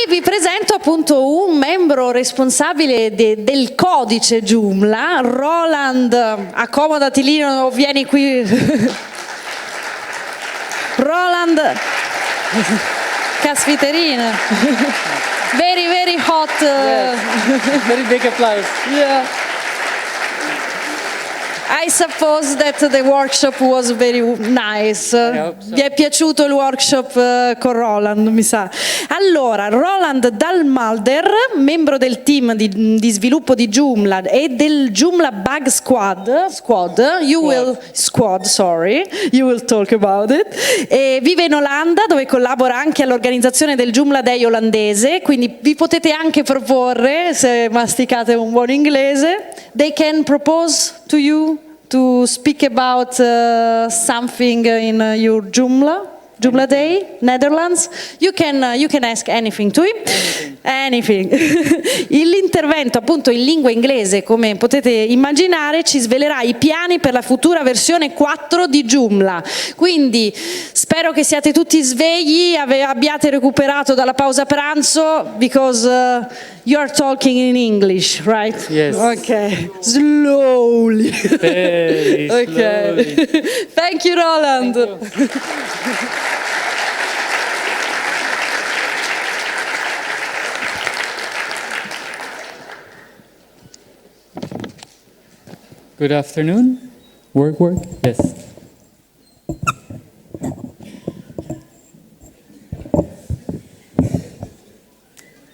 vi presento appunto un membro responsabile del codice Joomla, Roland, accomodati lì, o vieni qui. Roland, caspiterina. Very, very hot. Yes. Very big applause. Yeah. I suppose that the workshop was very nice. I hope so. Vi è piaciuto il workshop con Roland, mi sa. Allora, Roland Dalmulder, membro del team di sviluppo di Joomla e del Joomla Bug Squad, you will talk about it. E vive in Olanda, dove collabora anche all'organizzazione del JoomlaDay olandese, quindi vi potete anche proporre, se masticate un buon inglese. They can propose to you to speak about something in your JoomlaDay, Netherlands. You can ask anything to him. Anything. L'intervento appunto in lingua inglese, come potete immaginare, ci svelerà i piani per la futura versione 4 di Joomla. Quindi spero che siate tutti svegli, abbiate recuperato dalla pausa pranzo, because you are talking in English, right? Yes. Okay. Slowly. Very Okay. slowly. Thank you, Roland. Thank you. Good afternoon. Work. Yes.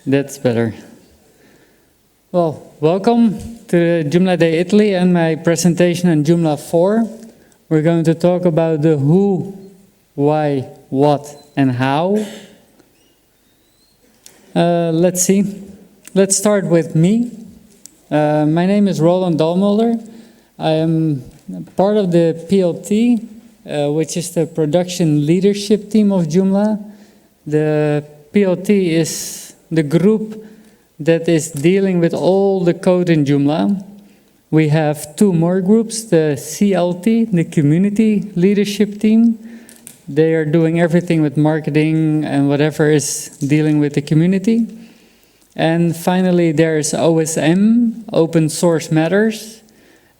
That's better. Well, welcome to JoomlaDay Italy and my presentation on Joomla 4. We're going to talk about the who, why, what, and how. Let's see. Let's start with me. My name is Roland Dalmulder. I am part of the PLT, which is the production leadership team of Joomla. The PLT is the group that is dealing with all the code in Joomla. We have two more groups, the CLT, the community leadership team. They are doing everything with marketing and whatever is dealing with the community. And finally, there's OSM, Open Source Matters,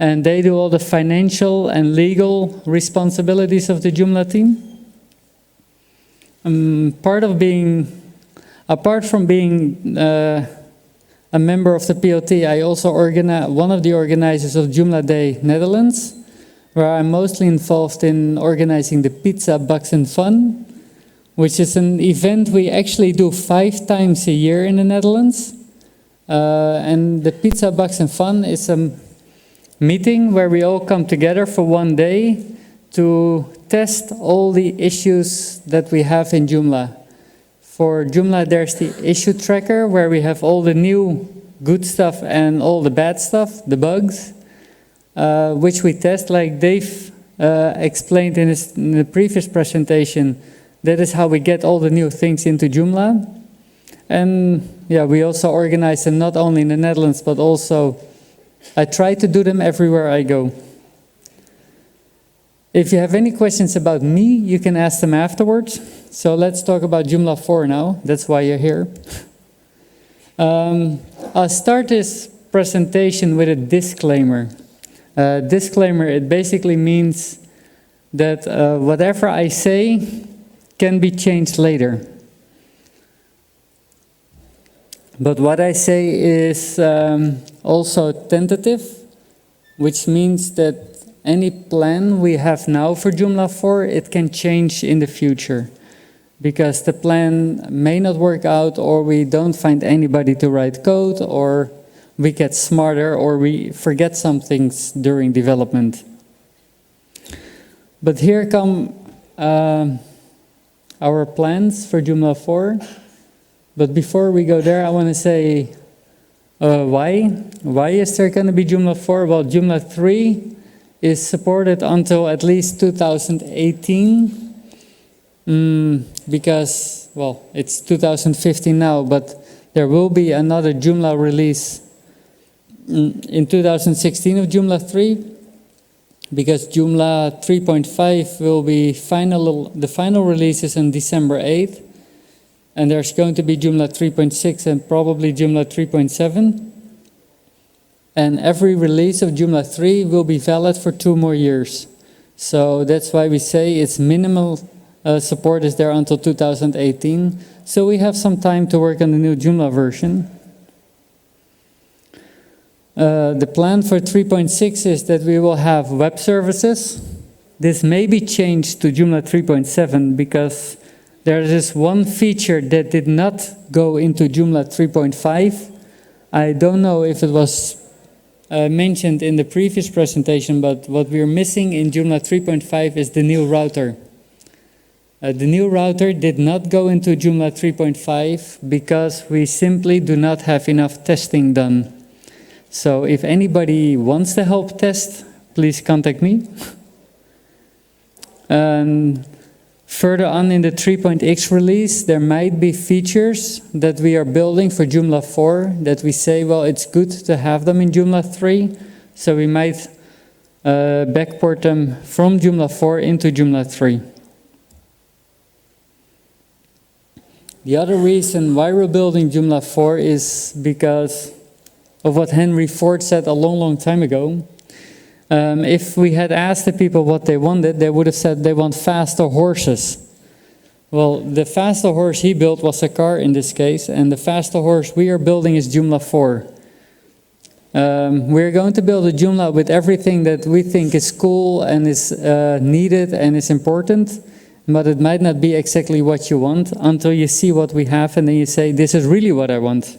and they do all the financial and legal responsibilities of the Joomla team. Apart from being a member of the PLT, I also one of the organizers of JoomlaDay Netherlands, where I'm mostly involved in organizing the Pizza, Bugs and Fun, which is an event we actually do 5 times a year in the Netherlands. And the Pizza, Bugs and Fun is a meeting where we all come together for one day to test all the issues that we have in Joomla. For Joomla, there's the issue tracker, where we have all the new good stuff and all the bad stuff, the bugs, which we test, like Dave explained in the previous presentation. That is how we get all the new things into Joomla. And yeah, we also organize them not only in the Netherlands, but also I try to do them everywhere I go. If you have any questions about me, you can ask them afterwards. So let's talk about Joomla 4 now. That's why you're here. I'll start this presentation with a disclaimer. Disclaimer, it basically means that whatever I say can be changed later. But what I say is also tentative, which means that any plan we have now for Joomla 4, it can change in the future. Because the plan may not work out, or we don't find anybody to write code, or we get smarter, or we forget some things during development. But here come our plans for Joomla 4. But before we go there, I want to say why. Why is there going to be Joomla 4? Well, Joomla 3 is supported until at least 2018. Because, well, it's 2015 now, but there will be another Joomla release in 2016 of Joomla 3, because Joomla 3.5 will be the final release is on December 8th, and there's going to be Joomla 3.6 and probably Joomla 3.7. And every release of Joomla 3 will be valid for 2 more years. So that's why we say its minimal support is there until 2018. So we have some time to work on the new Joomla version. The plan for 3.6 is that we will have web services. This may be changed to Joomla 3.7 because there is this one feature that did not go into Joomla 3.5. I don't know if it was mentioned in the previous presentation, but what we're missing in Joomla 3.5 is the new router. The new router did not go into Joomla 3.5 because we simply do not have enough testing done. So if anybody wants to help test, please contact me. And further on in the 3.x release, there might be features that we are building for Joomla 4 that we say, well, it's good to have them in Joomla 3. So we might backport them from Joomla 4 into Joomla 3. The other reason why we're building Joomla 4 is because of what Henry Ford said a long, long time ago. If we had asked the people what they wanted, they would have said they want faster horses. Well, the faster horse he built was a car in this case, and the faster horse we are building is Joomla 4. We're going to build a Joomla with everything that we think is cool and is needed and is important, but it might not be exactly what you want until you see what we have and then you say, this is really what I want.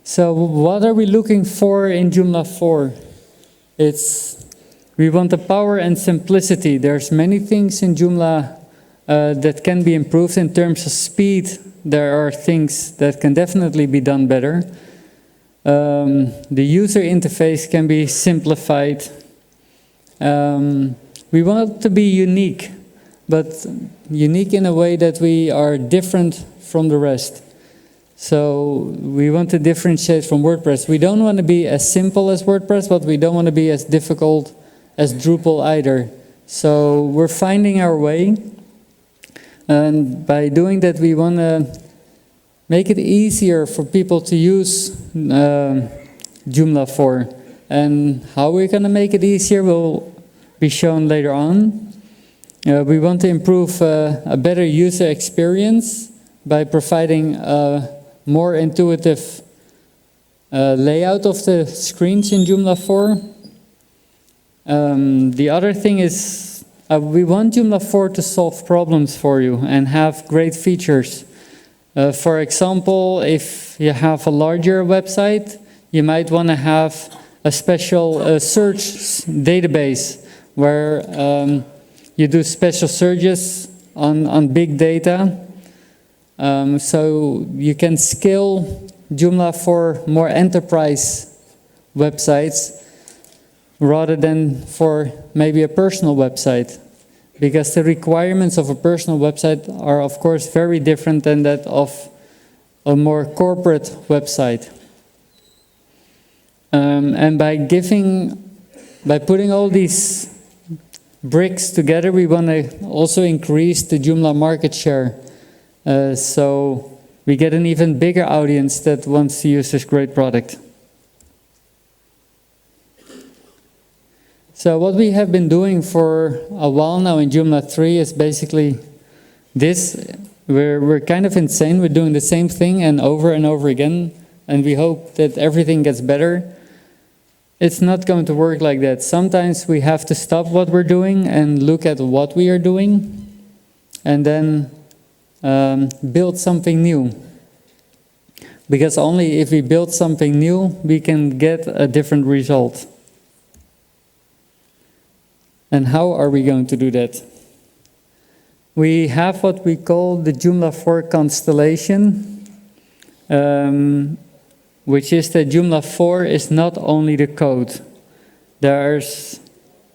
So what are we looking for in Joomla 4? We want the power and simplicity. There's many things in Joomla that can be improved in terms of speed. There are things that can definitely be done better. The user interface can be simplified. We want it to be unique, but unique in a way that we are different from the rest. So we want to differentiate from WordPress. We don't want to be as simple as WordPress, but we don't want to be as difficult as Drupal either. So we're finding our way. And by doing that, we want to make it easier for people to use Joomla 4. And how we're going to make it easier will be shown later on. We want to improve a better user experience by providing more intuitive layout of the screens in Joomla 4. The other thing is we want Joomla 4 to solve problems for you and have great features. For example, if you have a larger website, you might want to have a special search database where you do special searches on big data. So you can scale Joomla for more enterprise websites rather than for maybe a personal website. Because the requirements of a personal website are of course very different than that of a more corporate website. And by putting all these bricks together, we want to also increase the Joomla market share. So we get an even bigger audience that wants to use this great product. So what we have been doing for a while now in Joomla 3 is basically this. We're kind of insane. We're doing the same thing and over again, and we hope that everything gets better. It's not going to work like that. Sometimes we have to stop what we're doing and look at what we are doing, and then build something new. Because only if we build something new, we can get a different result. And how are we going to do that? We have what we call the Joomla 4 constellation, which is that Joomla 4 is not only the code. There's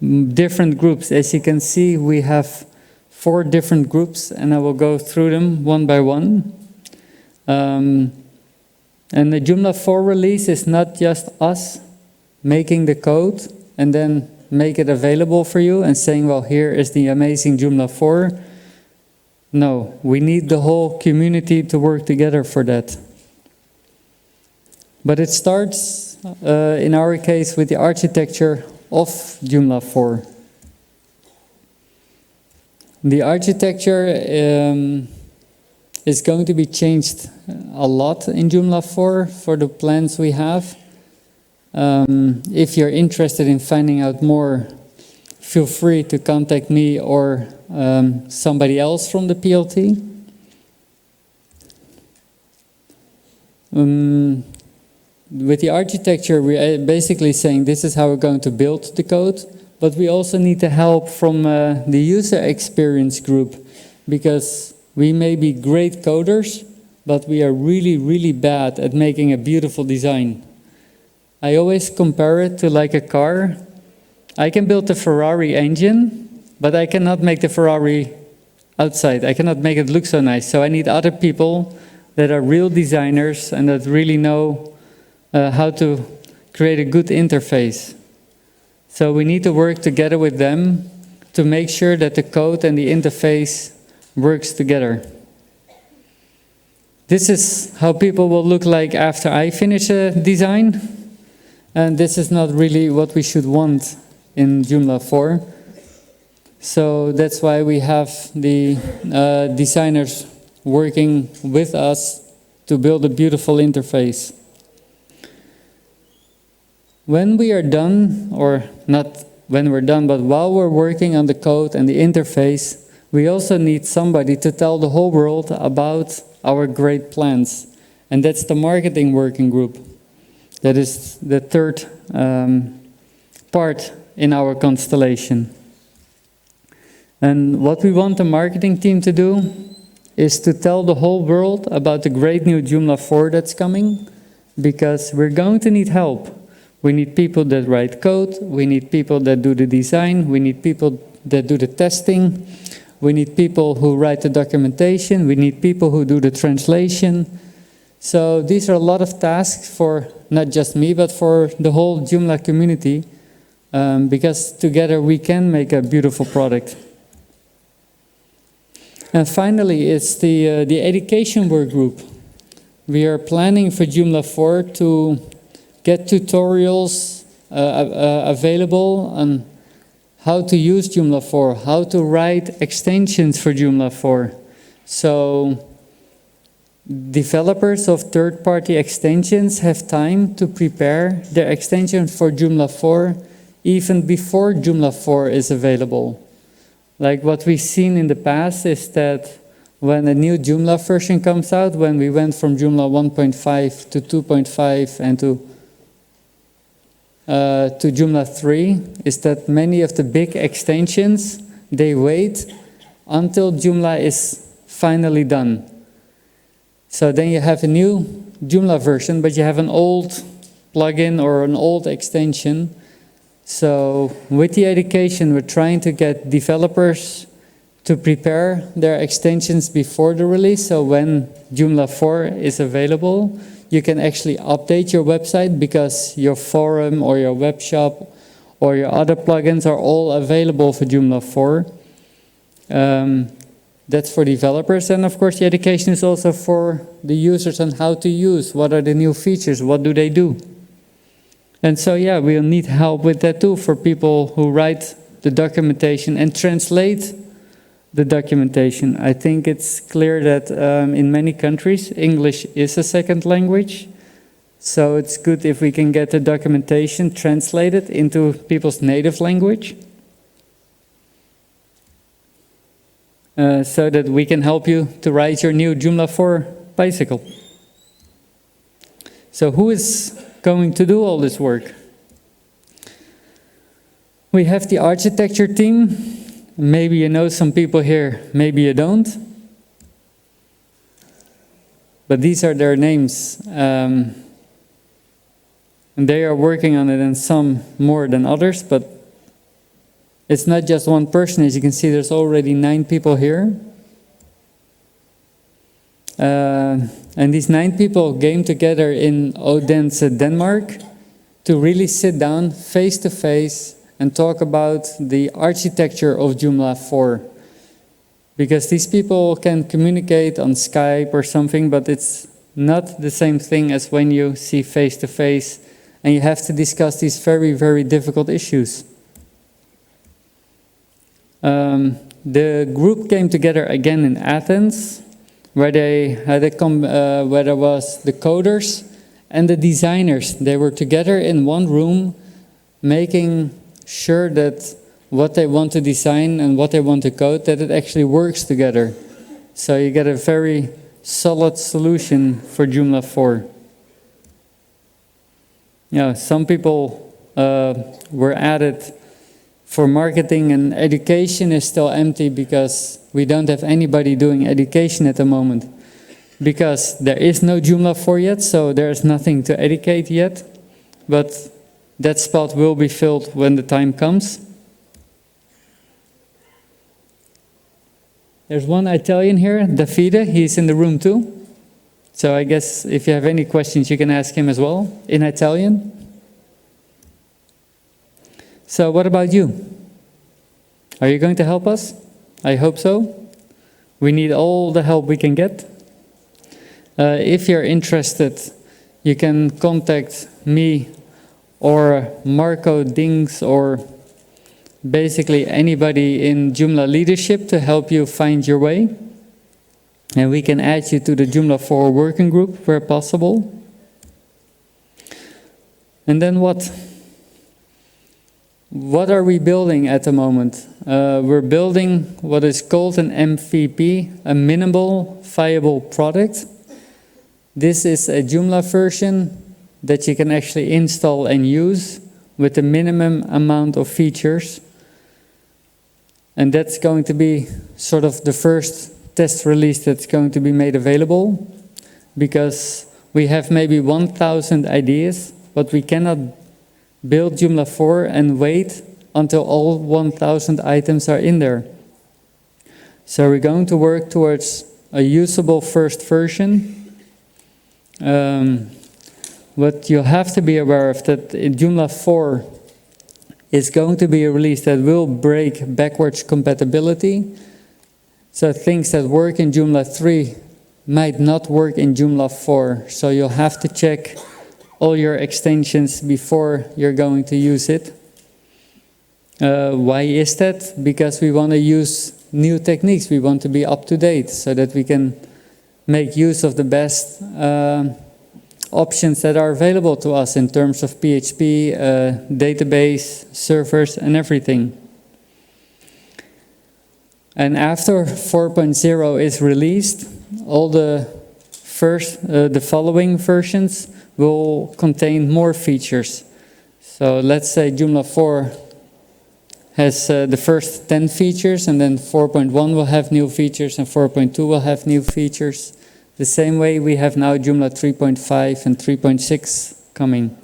different groups. As you can see, we have 4 different groups, and I will go through them one by one. And the Joomla 4 release is not just us making the code and then make it available for you and saying, well, here is the amazing Joomla 4. No, we need the whole community to work together for that. But it starts, in our case, with the architecture of Joomla 4. The architecture is going to be changed a lot in Joomla 4 for the plans we have. If you're interested in finding out more, feel free to contact me or somebody else from the PLT. With the architecture, we're basically saying this is how we're going to build the code, but we also need the help from the user experience group, because we may be great coders, but we are really, really bad at making a beautiful design. I always compare it to like a car. I can build a Ferrari engine, but I cannot make the Ferrari outside. I cannot make it look so nice. So I need other people that are real designers and that really know how to create a good interface. So we need to work together with them to make sure that the code and the interface works together. This is how people will look like after I finish a design. And this is not really what we should want in Joomla 4. So that's why we have the designers working with us to build a beautiful interface. When we are done, or not when we're done, but while we're working on the code and the interface, we also need somebody to tell the whole world about our great plans. And that's the marketing working group. That is the third part in our constellation. And what we want the marketing team to do is to tell the whole world about the great new Joomla 4 that's coming, because we're going to need help. We need people that write code, we need people that do the design, we need people that do the testing, we need people who write the documentation, we need people who do the translation. So these are a lot of tasks for not just me, but for the whole Joomla community, because together we can make a beautiful product. And finally, it's the education work group. We are planning for Joomla 4 to get tutorials available on how to use Joomla 4, how to write extensions for Joomla 4. So developers of third-party extensions have time to prepare their extension for Joomla 4 even before Joomla 4 is available. Like what we've seen in the past is that when a new Joomla version comes out, when we went from Joomla 1.5 to 2.5 and to Joomla 3, is that many of the big extensions, they wait until Joomla is finally done. So then you have a new Joomla version, but you have an old plugin or an old extension. So with the education, we're trying to get developers to prepare their extensions before the release. So when Joomla 4 is available, you can actually update your website, because your forum or your web shop or your other plugins are all available for Joomla 4. That's for developers, and of course the education is also for the users on how to use, what are the new features, what do they do. And so yeah, we'll need help with that too, for people who write the documentation and translate the documentation. I think it's clear that in many countries English is a second language, so it's good if we can get the documentation translated into people's native language. So that we can help you to write your new Joomla 4 bicycle. So who is going to do all this work? We have the architecture team. Maybe you know some people here, maybe you don't. But these are their names. And they are working on it, and some more than others, but it's not just one person. As you can see, there's already 9 people here. And these 9 people came together in Odense, Denmark, to really sit down face to face and talk about the architecture of Joomla 4. because these people can communicate on Skype or something, but it's not the same thing as when you see face to face and you have to discuss these very, very difficult issues. The group came together again in Athens, where where there was the coders and the designers. They were together in one room, making sure that what they want to design and what they want to code, that it actually works together. So you get a very solid solution for Joomla 4. Yeah, some people were added for marketing, and education is still empty because we don't have anybody doing education at the moment. Because there is no Joomla 4 yet, so there is nothing to educate yet. But that spot will be filled when the time comes. There's one Italian here, Davide, he's in the room too. So I guess if you have any questions, you can ask him as well, in Italian. So what about you? Are you going to help us? I hope so. We need all the help we can get. If you're interested, you can contact me or Marco Dings or basically anybody in Joomla leadership to help you find your way. And we can add you to the Joomla 4 working group where possible. And then what? What are we building at the moment? We're building what is called an MVP, a minimal viable product. This is a Joomla version that you can actually install and use with the minimum amount of features. And that's going to be sort of the first test release that's going to be made available, because we have maybe 1,000 ideas, but we cannot build Joomla 4 and wait until all 1,000 items are in there. So we're going to work towards a usable first version. What you have to be aware of, that in Joomla 4 is going to be a release that will break backwards compatibility. So things that work in Joomla 3 might not work in Joomla 4. So you'll have to check all your extensions before you're going to use it. Why is that? Because we want to use new techniques. We want to be up to date so that we can make use of the best options that are available to us in terms of PHP, database, servers, and everything. And after 4.0 is released, all the following versions will contain more features. So let's say Joomla 4 has the first 10 features, and then 4.1 will have new features, and 4.2 will have new features. The same way we have now Joomla 3.5 and 3.6 coming.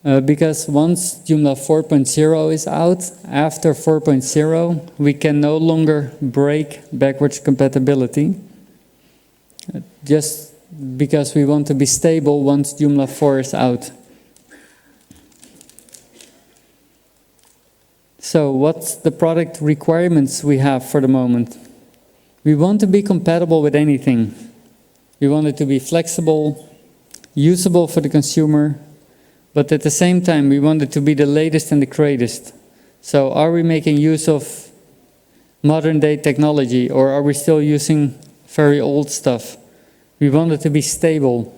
Because once Joomla 4.0 is out, after 4.0, we can no longer break backwards compatibility. Just because we want to be stable once Joomla 4 is out. So what's the product requirements we have for the moment? We want to be compatible with anything. We want it to be flexible, usable for the consumer, but at the same time we want it to be the latest and the greatest. So are we making use of modern day technology, or are we still using very old stuff? We want it to be stable,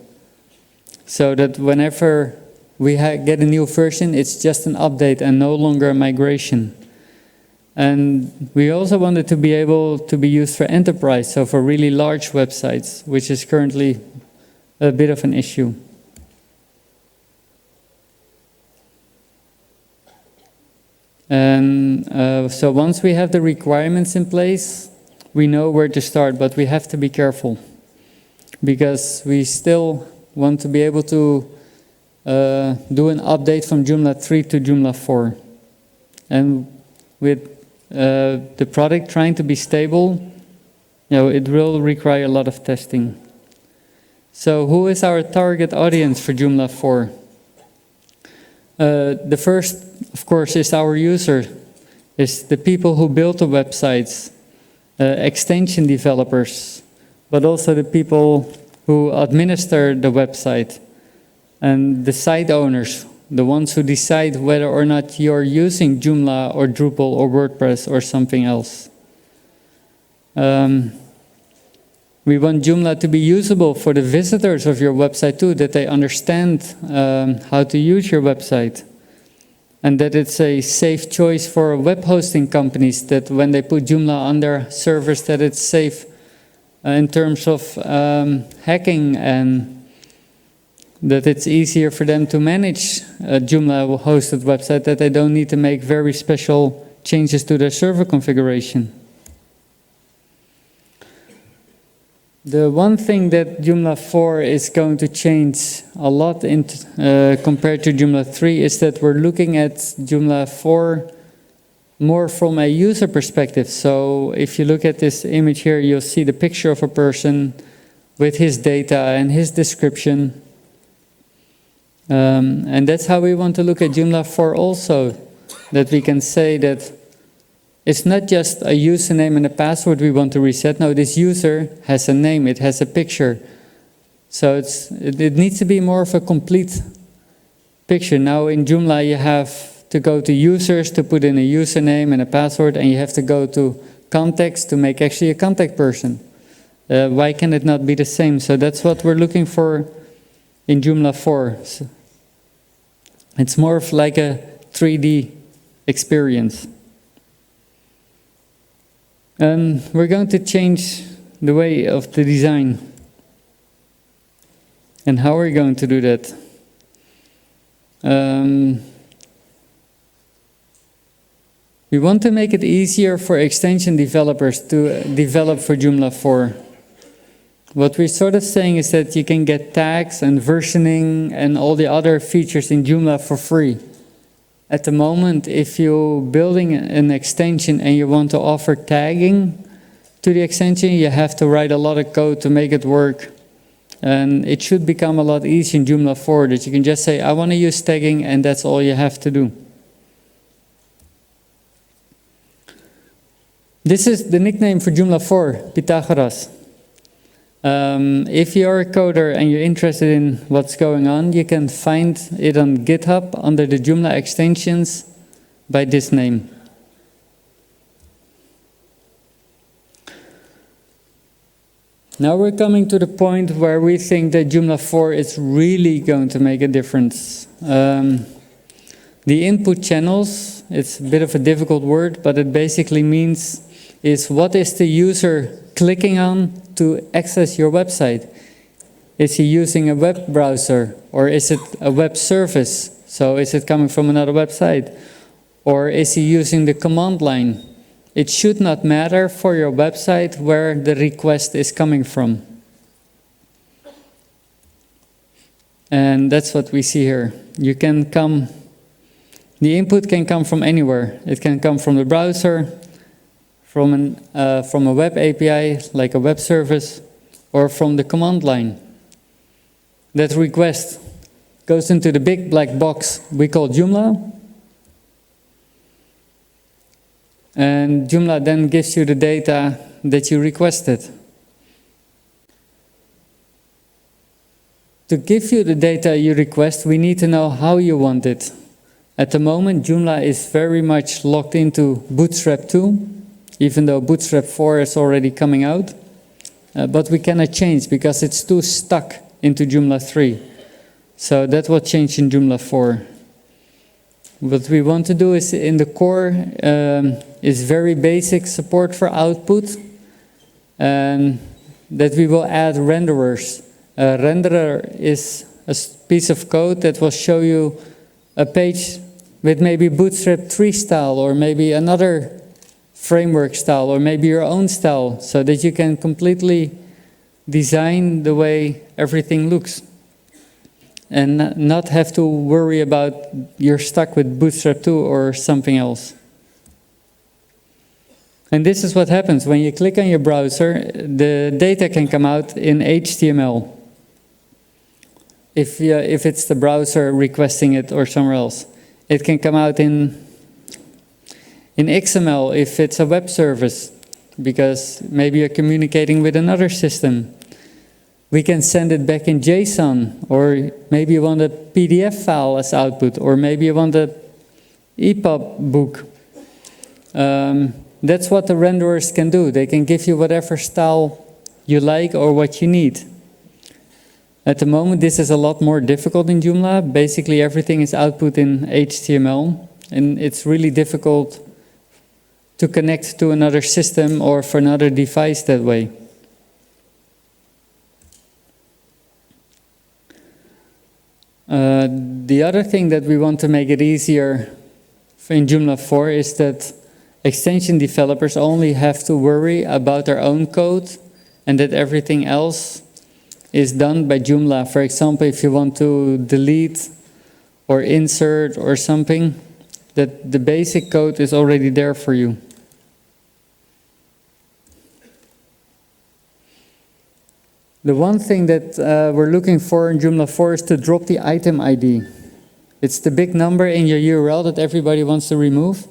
so that whenever we get a new version, it's just an update and no longer a migration. And we also want it to be able to be used for enterprise, so for really large websites, which is currently a bit of an issue. And so once we have the requirements in place, we know where to start, but we have to be careful, because we still want to be able to do an update from Joomla 3 to Joomla 4. And with the product trying to be stable, it will require a lot of testing. So who is our target audience for Joomla 4? The first, of course, is our user, is the people who build the websites. extension developers, but also the people who administer the website, and the site owners, the ones who decide whether or not you're using Joomla or Drupal or WordPress or something else. We want Joomla to be usable for the visitors of your website too, that they understand how to use your website. And that it's a safe choice for web hosting companies, that when they put Joomla on their servers, that it's safe in terms of hacking, and that it's easier for them to manage a Joomla hosted website, that they don't need to make very special changes to their server configuration. The one thing that Joomla 4 is going to change a lot compared to Joomla 3 is that we're looking at Joomla 4 more from a user perspective. So if you look at this image here, you'll see the picture of a person with his data and his description. And that's how we want to look at Joomla 4 also, that we can say that it's not just a username and a password we want to reset. No, this user has a name, it has a picture. So it needs to be more of a complete picture. Now in Joomla you have to go to users to put in a username and a password, and you have to go to contacts to make actually a contact person. Why can it not be the same? So that's what we're looking for in Joomla 4. So it's more of like a 3D experience. And we're going to change the way of the design. And how are we going to do that? We want to make it easier for extension developers to develop for Joomla 4. What we're sort of saying is that you can get tags and versioning and all the other features in Joomla for free. At the moment, if you're building an extension and you want to offer tagging to the extension, you have to write a lot of code to make it work. And it should become a lot easier in Joomla 4, that you can just say, I want to use tagging, and that's all you have to do. This is the nickname for Joomla 4, Pythagoras. If you're a coder and you're interested in what's going on, you can find it on GitHub under the Joomla extensions by this name. Now we're coming to the point where we think that Joomla 4 is really going to make a difference. The input channels, it's a bit of a difficult word, but it basically means is what is the user clicking on to access your website? Is he using a web browser, or is it a web service? So is it coming from another website? Or is he using the command line? It should not matter for your website where the request is coming from. And that's what we see here. You can come, the input can come from anywhere. It can come from the browser, from a web API, like a web service, or from the command line. That request goes into the big black box we call Joomla. And Joomla then gives you the data that you requested. To give you the data you request, we need to know how you want it. At the moment, Joomla is very much locked into Bootstrap 2, even though Bootstrap 4 is already coming out. But we cannot change because it's too stuck into Joomla 3. So that will change in Joomla 4. What we want to do is in the core is very basic support for output, and that we will add renderers. A renderer is a piece of code that will show you a page with maybe Bootstrap 3 style, or maybe another framework style, or maybe your own style, so that you can completely design the way everything looks. And not have to worry about you're stuck with Bootstrap 2 or something else. And this is what happens when you click on your browser. The data can come out in HTML. If it's the browser requesting it or somewhere else. It can come out in XML if it's a web service. because maybe you're communicating with another system. We can send it back in JSON, or maybe you want a PDF file as output, or maybe you want a EPUB book. That's what the renderers can do. They can give you whatever style you like or what you need. At the moment, this is a lot more difficult in Joomla. Basically, everything is output in HTML, and it's really difficult to connect to another system or for another device that way. The other thing that we want to make it easier in Joomla 4 is that extension developers only have to worry about their own code and that everything else is done by Joomla. For example, if you want to delete or insert or something, that the basic code is already there for you. The one thing that we're looking for in Joomla 4 is to drop the item ID. It's the big number in your URL that everybody wants to remove.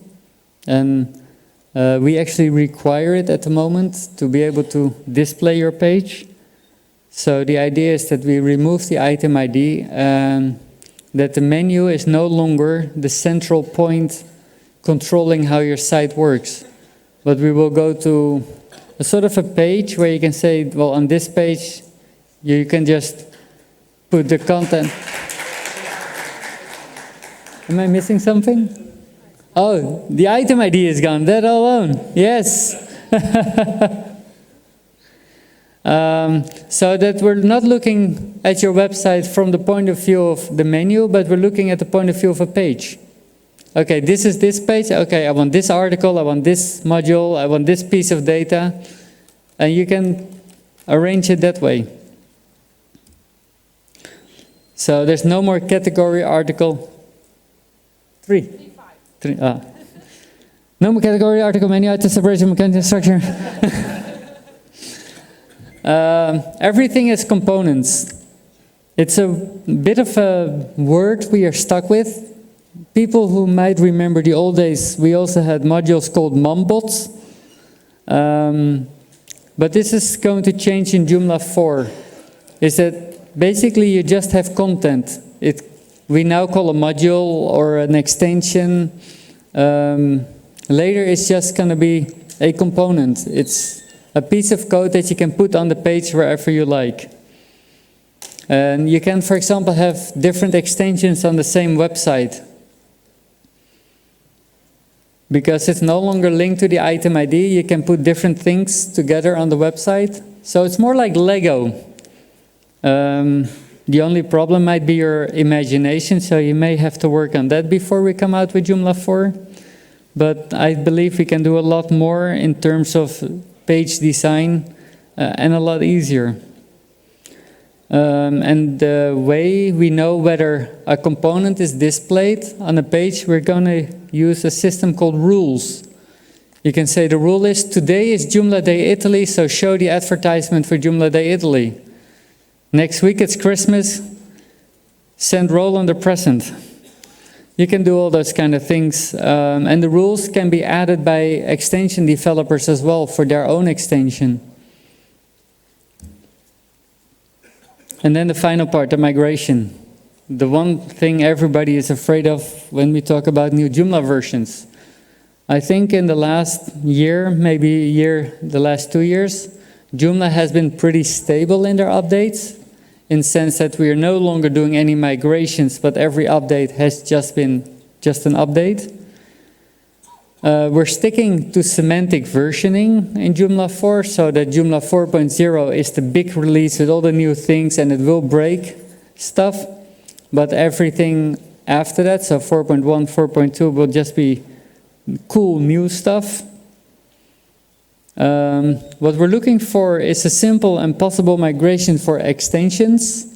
And we actually require it at the moment to be able to display your page. So the idea is that we remove the item ID and that the menu is no longer the central point controlling how your site works. But we will go to a sort of a page where you can say, well, on this page, you can just put the content. Am I missing something? Oh, the item ID is gone, that alone, yes. So that we're not looking at your website from the point of view of the menu, but we're looking at the point of view of a page. Okay, this is this page. Okay, I want this article, I want this module, I want this piece of data. And you can arrange it that way. So there's no more category article. Three. No more category article menu item separation mechanical structure. Everything is components. It's a bit of a word we are stuck with. People who might remember the old days, we also had modules called mombots. But this is going to change in Joomla 4. Is that basically you just have content. We now call a module or an extension. Later it's just going to be a component. It's a piece of code that you can put on the page wherever you like. And you can, for example, have different extensions on the same website. Because it's no longer linked to the item ID, you can put different things together on the website. So it's more like Lego. The only problem might be your imagination, so you may have to work on that before we come out with Joomla 4. But I believe we can do a lot more in terms of page design and a lot easier. And the way we know whether a component is displayed on a page, we're going to use a system called rules. You can say the rule is, today is JoomlaDay Italy, so show the advertisement for JoomlaDay Italy. Next week it's Christmas, send Roland a present. You can do all those kind of things. And the rules can be added by extension developers as well for their own extension. And then the final part, the migration. The one thing everybody is afraid of when we talk about new Joomla versions. I think in the last year, maybe the last 2 years, Joomla has been pretty stable in their updates, in the sense that we are no longer doing any migrations, but every update has just been just an update. We're sticking to semantic versioning in Joomla 4, so that Joomla 4.0 is the big release with all the new things, and it will break stuff. But everything after that, so 4.1, 4.2, will just be cool new stuff. What we're looking for is a simple and possible migration for extensions.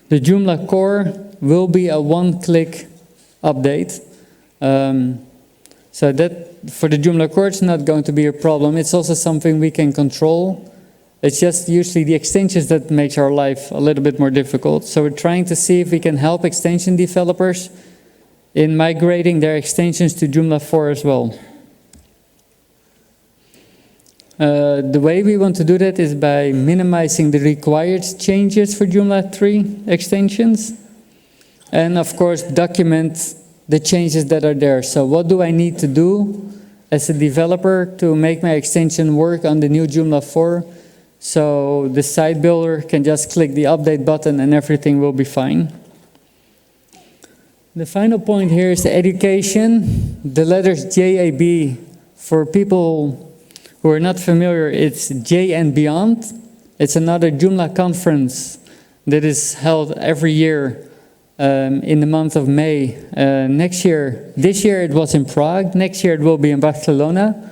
The Joomla core will be a one-click update. So that for the Joomla core, it's not going to be a problem. It's also something we can control. It's just usually the extensions that makes our life a little bit more difficult. So we're trying to see if we can help extension developers in migrating their extensions to Joomla 4 as well. The way we want to do that is by minimizing the required changes for Joomla 3 extensions. And of course, document the changes that are there. So what do I need to do as a developer to make my extension work on the new Joomla 4? So the site builder can just click the update button and everything will be fine. The final point here is the education. The letters JAB, for people who are not familiar, it's J and Beyond. It's another Joomla conference that is held every year in the month of May. This year it was in Prague, next year it will be in Barcelona.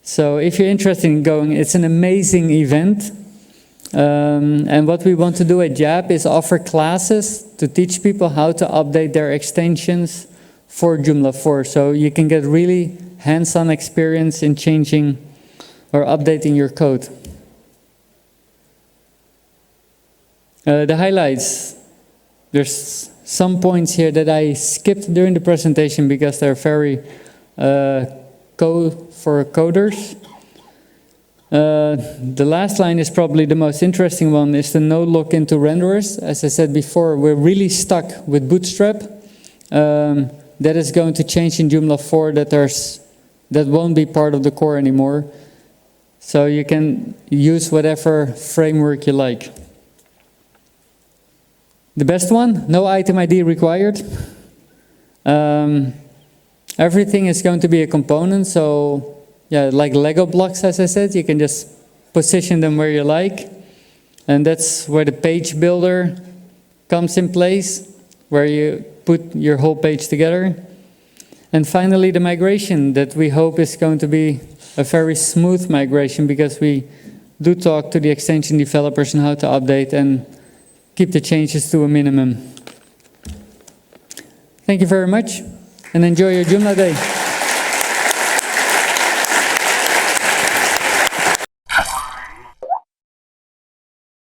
So if you're interested in going, it's an amazing event. And what we want to do at JAB is offer classes to teach people how to update their extensions for Joomla 4. So you can get really hands-on experience in changing or updating your code. The highlights. There's some points here that I skipped during the presentation because they're very code for coders. The last line is probably the most interesting one, is the no look into renderers. As I said before, we're really stuck with Bootstrap. That is going to change in Joomla 4, that won't be part of the core anymore. So you can use whatever framework you like. The best one, no item ID required. Everything is going to be a component, so yeah, like Lego blocks, as I said, you can just position them where you like. And that's where the page builder comes in place, where you put your whole page together. And finally, the migration that we hope is going to be a very smooth migration, because we do talk to the extension developers on how to update and keep the changes to a minimum. Thank you very much, and enjoy your Joomla Day.